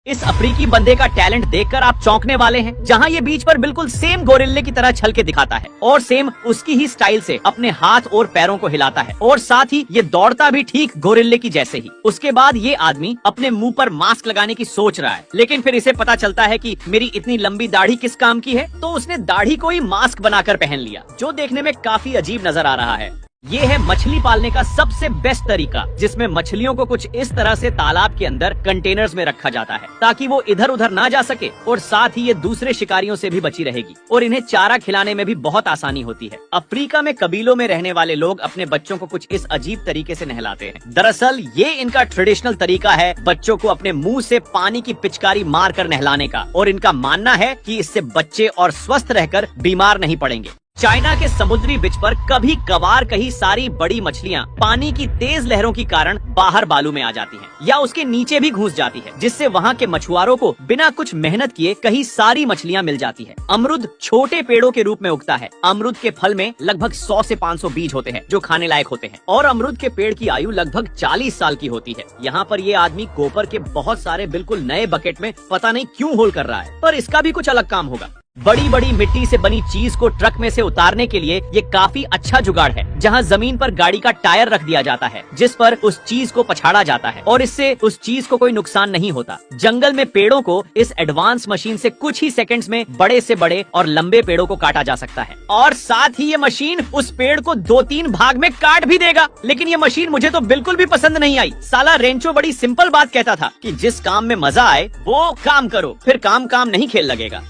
इस अफ्रीकी बंदे का टैलेंट देखकर आप चौंकने वाले हैं। जहां ये बीच पर बिल्कुल सेम गोरिल्ले की तरह छल के दिखाता है और सेम उसकी ही स्टाइल से अपने हाथ और पैरों को हिलाता है और साथ ही ये दौड़ता भी ठीक गोरिल्ले की जैसे ही। उसके बाद ये आदमी अपने मुंह पर मास्क लगाने की सोच रहा है, लेकिन फिर इसे पता चलता है कि मेरी इतनी लंबी दाढ़ी किस काम की है, तो उसने दाढ़ी को ही मास्क बनाकर पहन लिया, जो देखने में काफी अजीब नजर आ रहा है। ये है मछली पालने का सबसे बेस्ट तरीका, जिसमें मछलियों को कुछ इस तरह से तालाब के अंदर कंटेनर्स में रखा जाता है ताकि वो इधर उधर ना जा सके और साथ ही ये दूसरे शिकारियों से भी बची रहेगी और इन्हें चारा खिलाने में भी बहुत आसानी होती है। अफ्रीका में कबीलों में रहने वाले लोग अपने बच्चों को कुछ इस अजीब तरीके से नहलाते हैं। दरअसल ये इनका ट्रेडिशनल तरीका है बच्चों को अपने मुंह से पानी की पिचकारी मार कर नहलाने का, और इनका मानना है कि इससे बच्चे और स्वस्थ रहकर बीमार नहीं पड़ेंगे। चाइना के समुद्री बिच पर कभी कभार कहीं सारी बड़ी मछलियां पानी की तेज लहरों के कारण बाहर बालू में आ जाती हैं या उसके नीचे भी घुस जाती है, जिससे वहां के मछुआरों को बिना कुछ मेहनत किए कहीं सारी मछलियां मिल जाती है। अमरुद छोटे पेड़ों के रूप में उगता है। अमरुद के फल में लगभग 100 से 500 बीज होते हैं जो खाने लायक होते हैं और अमरुद के पेड़ की आयु लगभग 40 साल की होती है। यहाँ पर ये आदमी कोपर के बहुत सारे बिल्कुल नए बकेट में पता नहीं क्यों होल कर रहा है, पर इसका भी कुछ अलग काम होगा। बड़ी बड़ी मिट्टी से बनी चीज को ट्रक में से उतारने के लिए ये काफी अच्छा जुगाड़ है, जहां जमीन पर गाड़ी का टायर रख दिया जाता है जिस पर उस चीज को पछाड़ा जाता है और इससे उस चीज को कोई नुकसान नहीं होता। जंगल में पेड़ों को इस एडवांस मशीन से कुछ ही सेकंड्स में बड़े से बड़े और लंबे पेड़ों को काटा जा सकता है और साथ ही ये मशीन उस पेड़ को 2-3 भाग में काट भी देगा। लेकिन ये मशीन मुझे तो बिल्कुल भी पसंद नहीं आई। साला रेंचो बड़ी सिंपल बात कहता था कि जिस काम में मजा आए वो काम करो, फिर काम नहीं खेल लगेगा।